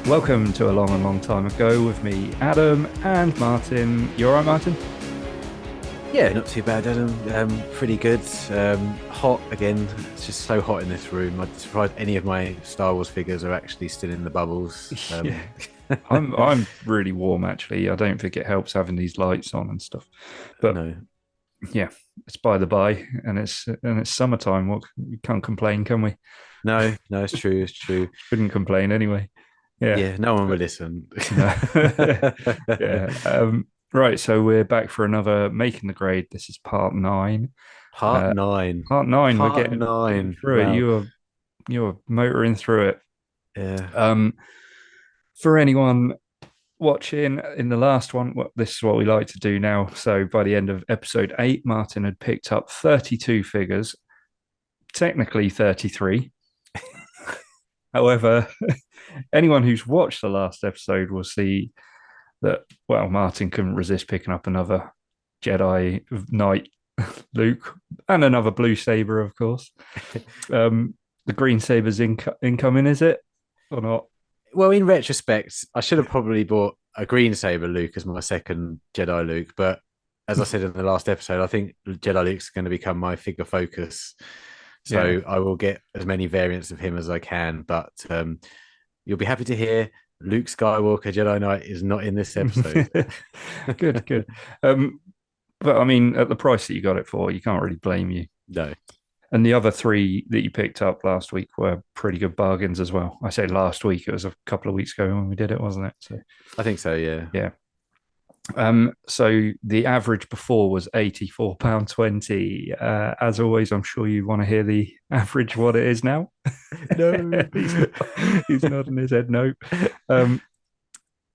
Welcome to A Long and Long Time Ago with me, Adam and Martyn. You all right, Martyn? Yeah, not too bad, Adam. Pretty good. Hot again. It's just so hot in this room. I'm surprised any of my Star Wars figures are actually still in the bubbles. Yeah. I'm really warm, actually. I don't think it helps having these lights on and stuff. But no. Yeah, it's by the by, and it's summertime. We can't complain, can we? No, it's true. It's true. Shouldn't complain anyway. Yeah, no one will listen. No. Yeah. Right, so we're back for another Making the Grade. This is part 9. Part 9. Part 9. Part We're getting 9 through wow. it. You're motoring through it. Yeah. For anyone watching in the last one, this is what we like to do now. So by the end of episode 8, Martyn had picked up 32 figures, technically 33. However, anyone who's watched the last episode will see that, well, Martyn couldn't resist picking up another Jedi Knight Luke and another blue saber, of course. The green saber's incoming, is it? Or not? Well, in retrospect, I should have probably bought a green saber Luke as my second Jedi Luke. But as I said in the last episode, I think Jedi Luke's going to become my figure focus. So yeah. I will get as many variants of him as I can. But you'll be happy to hear Luke Skywalker Jedi Knight is not in this episode. Good. But I mean, at the price that you got it for, you can't really blame you. No. And the other 3 that you picked up last week were pretty good bargains as well. I say last week, it was a couple of weeks ago when we did it, wasn't it? So I think so, yeah. Yeah. So the average before was £84.20. As always, I'm sure you want to hear the average what it is now. No. he's nodding his head no.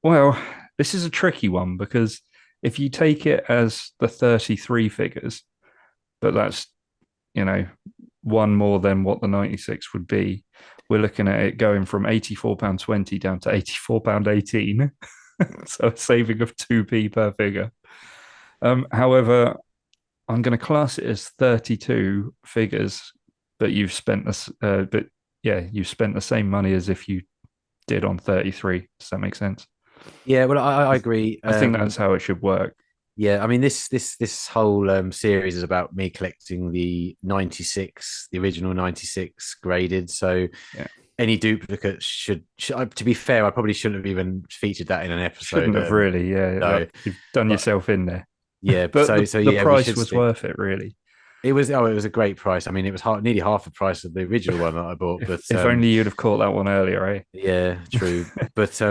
Well, this is a tricky one because if you take it as the 33 figures, but that's, one more than what the 96 would be, we're looking at it going from £84.20 down to £84.18. So a saving of 2p per figure. However, I'm going to class it as 32 figures, but you've spent this. You've spent the same money as if you did on 33. Does that make sense? Yeah, well, I agree. I think that's how it should work. Yeah, I mean this whole series is about me collecting the 96, the original 96 graded. So. Yeah. Any duplicates should, to be fair, I probably shouldn't have even featured that in an episode. Shouldn't have really, yeah. No, you've done yourself in there. Yeah, but the price was worth it, really. It was a great price. I mean, it was nearly half the price of the original one that I bought. But if only you'd have caught that one earlier, eh? Yeah, true. but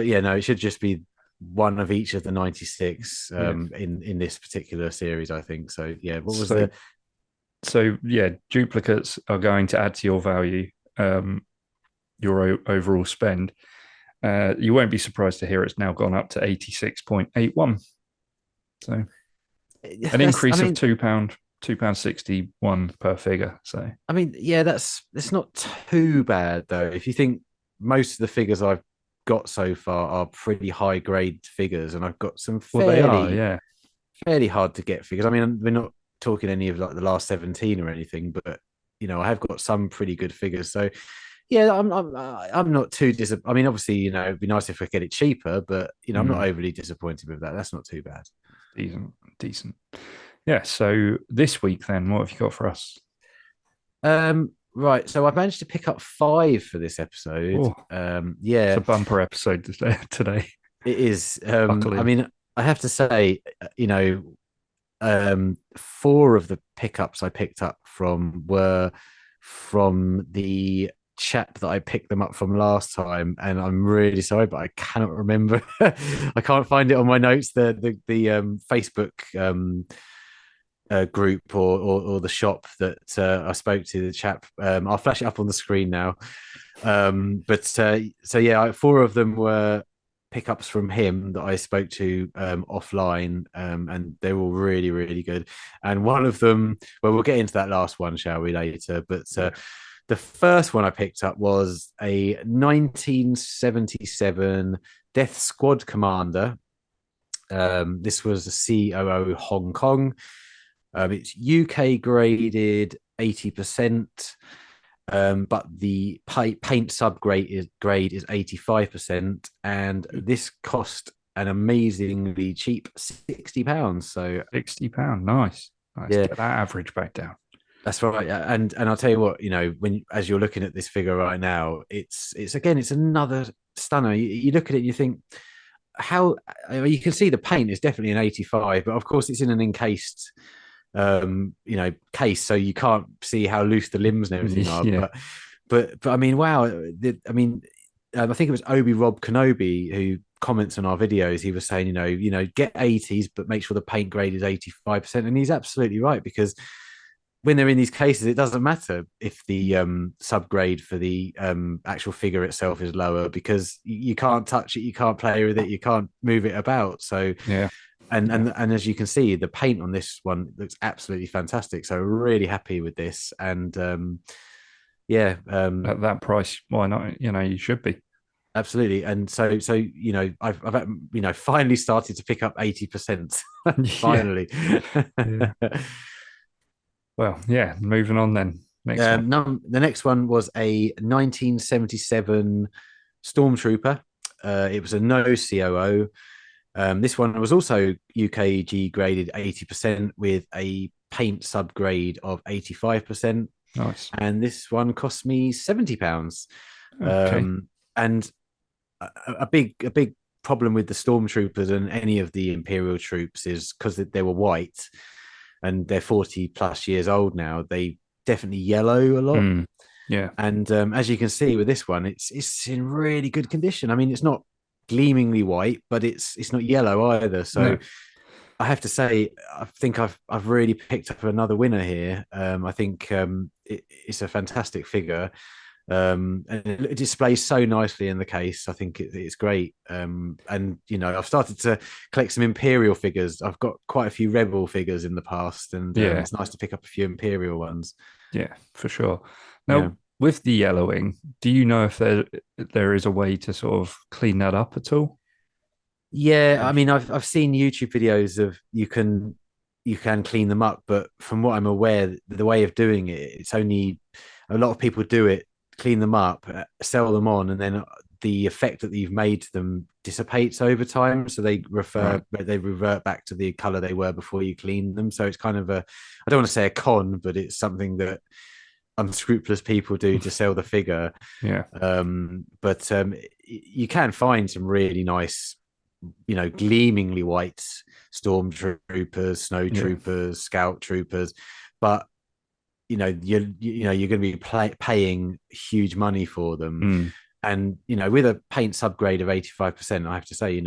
yeah, no, it should just be one of each of the 96 in this particular series, I think. So yeah, what was the? So yeah, duplicates are going to add to your value. Your overall spend. You won't be surprised to hear it's now gone up to 86.81. So an increase of £2.61 per figure. So I mean, yeah, that's not too bad though. If you think most of the figures I've got so far are pretty high grade figures, and I've got some fairly hard to get figures. I mean, we're not talking any of like the last 17 or anything, but I have got some pretty good figures. So yeah, I'm not too disappointed. I mean, obviously, it'd be nice if I get it cheaper, but I'm not overly disappointed with that. That's not too bad. Decent. Yeah. So this week, then, what have you got for us? Right. So I've managed to pick up 5 for this episode. Yeah, it's a bumper episode today. It is. I mean, I have to say, 4 of the pickups I picked up from were from the chap that I picked them up from last time, and I'm really sorry, but I cannot remember. I can't find it on my notes. The Facebook group or the shop that I spoke to the chap. I'll flash it up on the screen now. So yeah, 4 of them were pickups from him that I spoke to offline, and they're all really, really good. And one of them, well, we'll get into that last one, shall we, later? But Yeah. the first one I picked up was a 1977 Death Squad Commander. This was a COO Hong Kong. It's UK graded 80%. But the paint grade is 85%, and this cost an amazingly cheap £60. So £60, nice. yeah, Get that average back down. that's right. And I'll tell you what, when as you're looking at this figure right now, it's again, it's another stunner. You look at it, you think how, you can see the paint is definitely an 85, but of course it's in an encased case, so you can't see how loose the limbs and everything are. Yeah. But I mean, wow. I think it was Obi Rob Kenobi who comments on our videos. He was saying, get 80s, but make sure the paint grade is 85%. And he's absolutely right, because when they're in these cases, it doesn't matter if the subgrade for the actual figure itself is lower, because you can't touch it, you can't play with it, you can't move it about. So yeah. And as you can see, the paint on this one looks absolutely fantastic. So really happy with this. And At that price, why not? You should be. absolutely. And so I've finally started to pick up 80%. Yeah. Finally. Yeah. Well, yeah. Moving on then. Next one. The next one was a 1977 Stormtrooper. It was a no COO. This one was also UKG graded 80% with a paint subgrade of 85%. Nice. And this one cost me £70. Okay. And a big problem with the Stormtroopers and any of the Imperial troops is because they were white and they're 40 plus years old now, they definitely yellow a lot. Yeah. And as you can see with this one, it's in really good condition. I mean, it's not gleamingly white, but it's not yellow either. So No. I have to say, I think I've really picked up another winner here. I think it's a fantastic figure, and it displays so nicely in the case. I think it's great. And I've started to collect some Imperial figures. I've got quite a few Rebel figures in the past, and it's nice to pick up a few Imperial ones. Yeah, for sure. Yeah. Now, with the yellowing, do you know if there is a way to sort of clean that up at all? Yeah, I mean, I've seen YouTube videos of you can clean them up, but from what I'm aware, the way of doing it, it's only a lot of people do it, clean them up, sell them on, and then the effect that you've made to them dissipates over time. So they revert back to the color they were before you cleaned them. So it's kind of I don't want to say a con, but it's something that unscrupulous people do to sell the figure. Yeah. But you can find some really nice, gleamingly white stormtroopers, snow troopers, scout troopers, but you're going to be paying huge money for them. And with a paint subgrade of 85%, I have to say,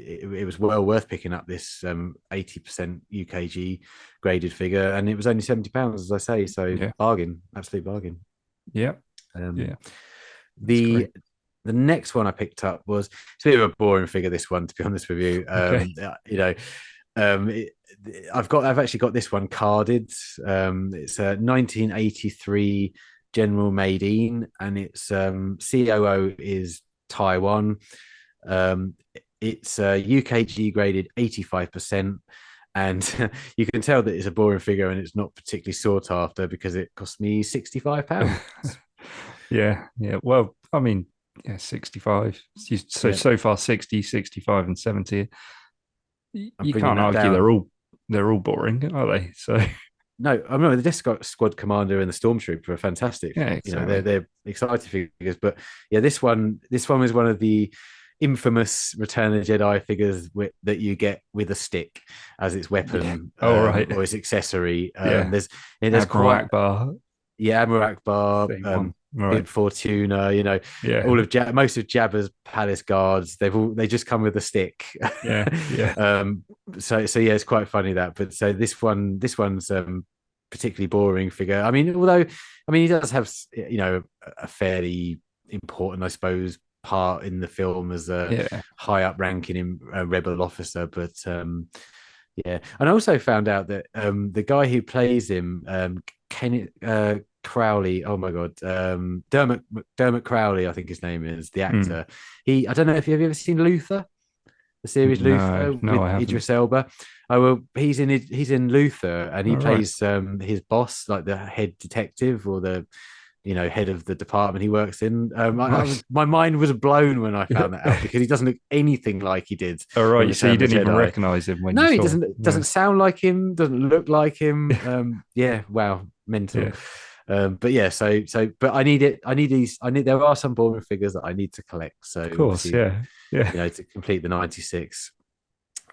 it was well worth picking up this 80% UKG graded figure, and it was only £70, as I say. So bargain, absolute bargain. Yeah. The next one I picked up was, it's a bit of a boring figure, this one, to be honest with you. I've actually got this one carded. It's a 1983 General Madine, and its COO is Taiwan. It's UKG graded 85%, and you can tell that it's a boring figure and it's not particularly sought after because it cost me £65. Yeah. Well, I mean, 65. So far 60, 65, and 70. You can't argue they're all boring, are they? So no, I mean the Death Squad Commander and the Stormtrooper are fantastic. Yeah, exactly. They're exciting figures, but this one was one of the infamous Return of the Jedi figures that you get with a stick as its weapon, or its accessory. There's Admiral Akbar. Yeah, Admiral Akbar, Bib Fortuna, all of most of Jabba's palace guards, they just come with a stick. So it's quite funny that. But so this one's particularly boring figure. I mean, although he does have a fairly important, I suppose, part in the film as a Yeah. high up ranking in rebel officer. But yeah, and I also found out that the guy who plays him, Kenneth Crowley. Oh my god, Dermot Crowley, I think his name is the Mm. actor. I don't know if you've ever seen Luther, the series No, Luther no, with I haven't. Idris Elba. Oh well, he's in Luther, and he All right. plays his boss, like the head detective or the head of the department he works in. Nice. My mind was blown when I Yeah. found that out because he doesn't look anything like he did All in right. So you Return of the didn't even Jedi. recognize him when you No, he saw him. doesn't Yeah. sound like him, doesn't look like him. Yeah, wow, mental. Yeah. But yeah, but I need it. I need these. I need. There are some Borman figures that I need to collect. So Of course. obviously, Yeah. Yeah. to complete the 96.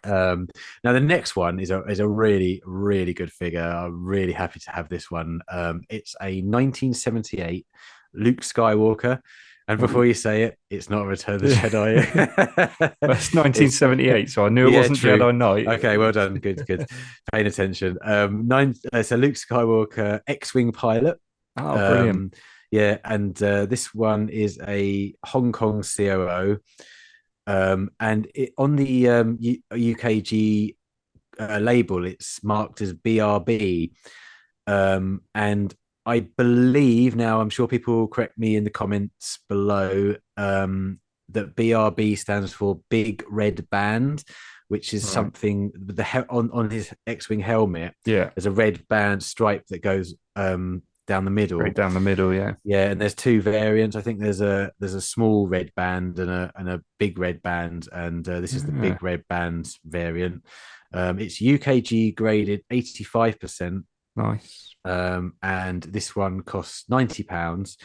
Now the next one is a really really good figure. I'm really happy to have this one. It's a 1978 Luke Skywalker, and Ooh. before you say it, it's not Return of the Yeah. Jedi. That's It's 1978, so I knew it yeah, wasn't true. Jedi Knight. Okay, well done. Good, good. Paying attention. It's a Luke Skywalker X-wing pilot. Oh, brilliant. Um, yeah, and this one is a Hong Kong COO. And on the UKG label, it's marked as BRB. And I believe now, I'm sure people will correct me in the comments below, that BRB stands for Big Red Band, which is Right. something on his X-wing helmet. Yeah. There's a red band stripe that goes down the Right middle. down the middle. Yeah. Yeah, and there's two variants. I think there's a small red band and a big red band, and this is the Yeah. big red band variant. It's UKG graded 85%, Nice. and this one costs £90.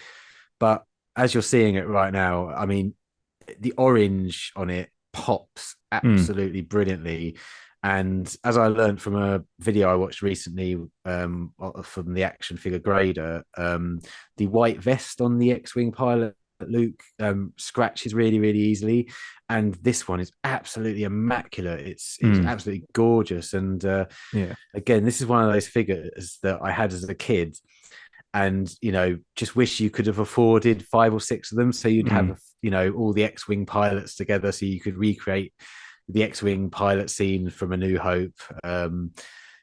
But as you're seeing it right now, I mean, the orange on it pops Mm. absolutely brilliantly. And as I learned from a video I watched recently from the action figure grader, the white vest on the X-wing pilot Luke scratches really, really easily, and this one is absolutely immaculate. It's Mm. absolutely gorgeous, and Yeah. again, this is one of those figures that I had as a kid, and just wish you could have afforded 5 or 6 of them so you'd Mm. have all the X-wing pilots together so you could recreate the X-wing pilot scene from A New Hope.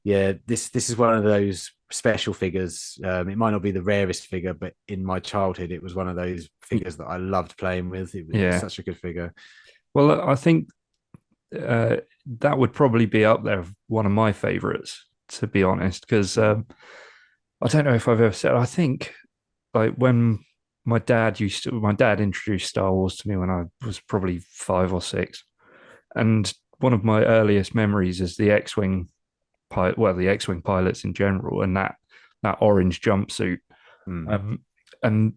Yeah, this is one of those special figures. It might not be the rarest figure, but in my childhood it was one of those figures that I loved playing with. It was Yeah. such a good figure. Well, I think that would probably be up there, one of my favorites, to be honest, because I don't know if I've ever said. I think like when my dad introduced Star Wars to me when I was probably 5 or 6, and one of my earliest memories is the X-wing pilot, well, the X-wing pilots in general, and that orange jumpsuit, Mm. um, and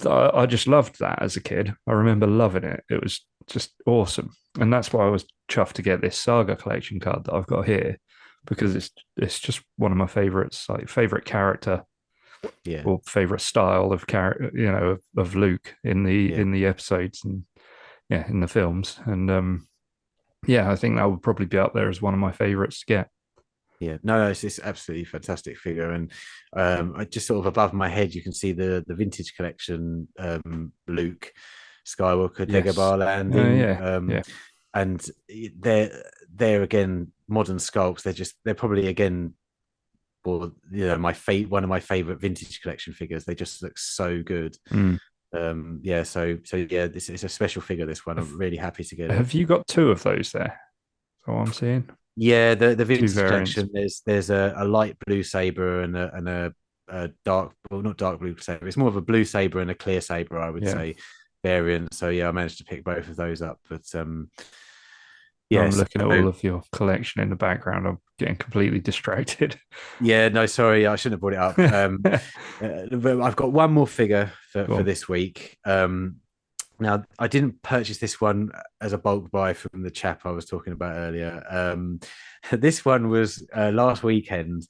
I just loved that as a kid. I remember loving it. It was just awesome, and that's why I was chuffed to get this Saga collection card that I've got here, because it's just one of my favorites, like favorite character Yeah, or favorite style of character, of Luke in the yeah. episodes and yeah, in the films, and yeah, I think that would probably be up there as one of my favorites to get. Yeah, no, it's absolutely fantastic figure, and I just sort of above my head, you can see the vintage collection Luke Skywalker Yes. Dagobah landing, Yeah. Yeah. and they're again modern sculpts. They're probably again, or one of my favorite vintage collection figures. They just look so good. Mm. Yeah, so yeah, this is a special figure. This one, Have, I'm really happy to get it. have you got two of those there? That's what I'm seeing. Yeah, the Two vintage variants. collection. There's a light blue saber and a dark, well, not dark blue saber. It's more of a blue saber and a clear saber, I would Yeah. say, variant. So yeah, I managed to pick both of those up. But yeah, I'm so looking at all of your collection in the background. I'm getting completely distracted. yeah, no, sorry, I shouldn't have brought it up. But I've got one more figure for Cool. this week. Now, I didn't purchase this one as a bulk buy from the chap I was talking about earlier. This one was last weekend.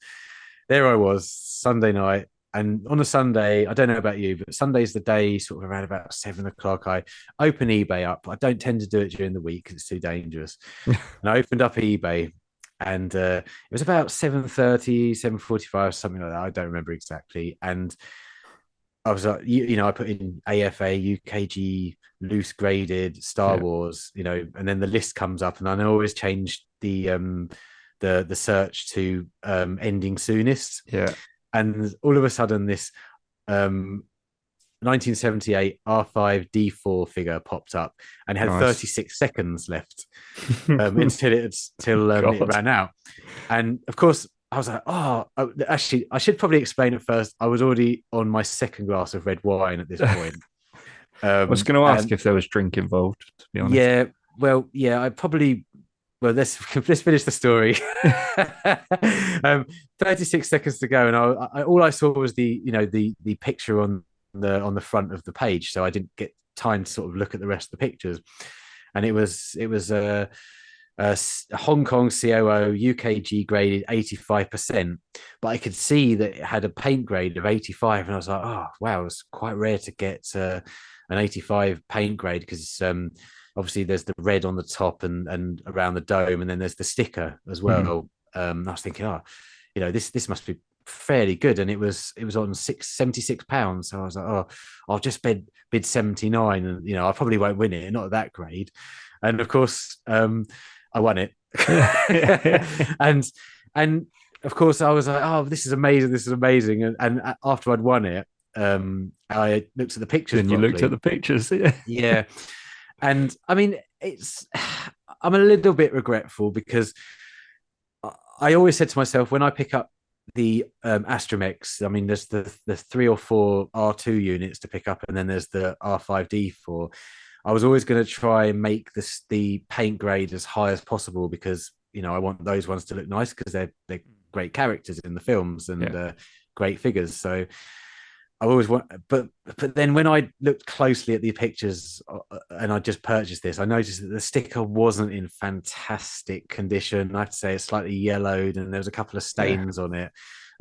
There I was, Sunday night. And on a Sunday, I don't know about you, but Sunday's the day, sort of around about 7 o'clock. I open eBay up. I don't tend to do it during the week because it's too dangerous. And I opened up eBay, and it was about 7:30, 7:45, something like that. I don't remember exactly. And I was like, you know, I put in AFA, UKG, loose graded, Star Yeah. Wars, you know, and then the list comes up, and I always change the search to ending soonest, Yeah. and all of a sudden this um 1978 R5D4 figure popped up and had Nice. 36 seconds left until it God. ran out. And of course, I was like, oh, actually, I should probably explain it first. I was already on my second glass of red wine at this point. I was going to ask And if there was drink involved, to be honest. yeah, well, yeah, I probably, well, let's finish the story. 36 seconds to go, and all I saw was the picture on the front of the page, so I didn't get time to sort of look at the rest of the pictures. And it was a Hong Kong COO UKG graded 85%, but I could see that it had a paint grade of 85, and I was like, oh wow, it's quite rare to get an 85 paint grade because obviously there's the red on the top and around the dome, and then there's the sticker as Mhm. well. I was thinking, oh, you know, this must be fairly good, and it was on £76. So I was like, oh, I'll just bid 79, and you know, I probably won't win it, not at that grade. And of course, I won it. and and of course I was like, oh, this is amazing, this is amazing. And after I'd won it, I looked at the pictures Then you looked at properly. the pictures. Yeah. And I mean, it's I'm a little bit regretful because I always said to myself when I pick up the Astromechs, I mean, there's the 3 or 4 R2 units to pick up, and then there's the R5D4. I was always going to try and make the paint grade as high as possible because you know I want those ones to look nice because they're great characters in the films and Yeah. great figures. So I always want, but then when I looked closely at the pictures and I just purchased this, I noticed that the sticker wasn't in fantastic condition. I have to say it's slightly yellowed and there was a couple of Yeah. stains on it.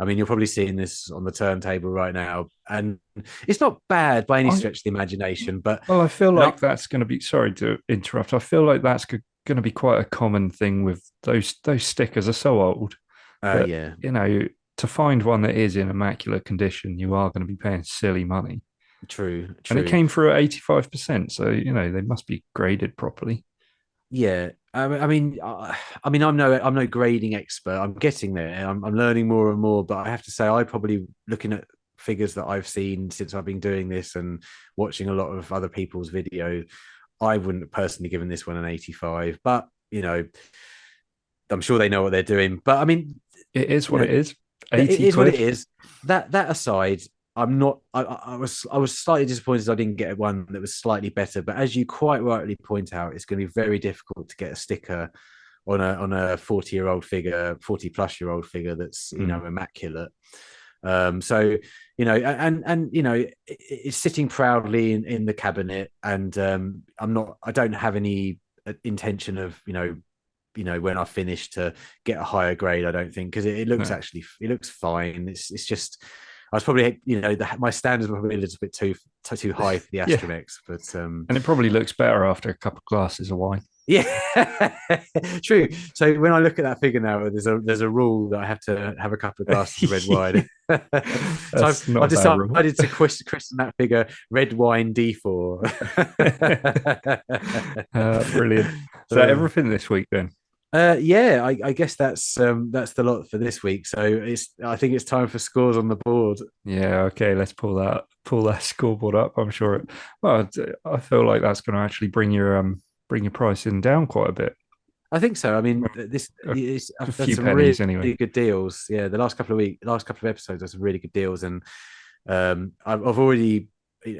I mean, you're probably seeing this on the turntable right now, and it's not bad by any I, stretch of the imagination. But well, I feel and I, like that's going to be, sorry to interrupt. I feel like that's going to be quite a common thing with those stickers are so old that, yeah, you know, to find one that is in immaculate condition, you are going to be paying silly money. true, And it true. came through at 85%. So, you know, they must be graded properly. Yeah, I'm no grading expert. I'm getting there. I'm learning more and more. But I have to say, I probably looking at figures that I've seen since I've been doing this and watching a lot of other people's videos. I wouldn't have personally given this one an 85, but you know, I'm sure they know what they're doing. But I mean, It is you what know, it is. it 80 is what it quid. is. That aside, I'm not. I was slightly disappointed I didn't get one that was slightly better. But as you quite rightly point out, it's going to be very difficult to get a sticker on a 40-year-old figure, 40-plus-year-old figure that's you Mm. know immaculate. So you know, and you know, it's sitting proudly in the cabinet, and I don't have any intention of when I finish to get a higher grade. I don't think because it looks No. actually it looks fine. It's just I was probably my standards were probably a little bit too high for the Yeah. Astromechs, but And it probably looks better after a couple of glasses of wine. yeah, true. So when I look at that figure now, there's a rule that I have to have a couple of glasses of red wine. So That's not I've a bad rule. decided to christen that figure Red Wine D4. Brilliant. Is that uh, everything this week then? yeah, I guess that's the lot for this week. So I think it's time for scores on the board. Yeah, okay, let's pull that scoreboard up. I'm sure well, I feel like that's going to actually bring your pricing down quite a bit. I think so. I mean, A, a I've done few some pennies really anyway. good deals. Yeah, the last couple of episodes, are some really good deals, and I've already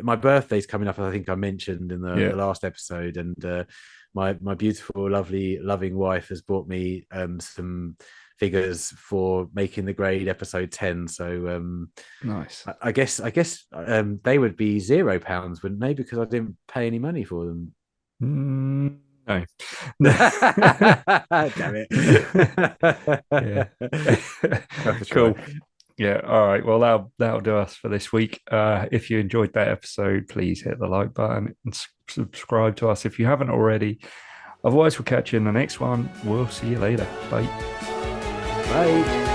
my birthday's coming up. I think I mentioned in the Yeah, last episode, and my beautiful, lovely, loving wife has bought me some figures for making the grade episode 10. So nice. I guess they would be £0, wouldn't they? Because I didn't pay any money for them. No. Damn it. Yeah. Worth a try. Cool. Yeah. All right. Well, that'll do us for this week. If you enjoyed that episode, please hit the like button and subscribe to us if you haven't already. Otherwise, we'll catch you in the next one. We'll see you later. Bye. Bye.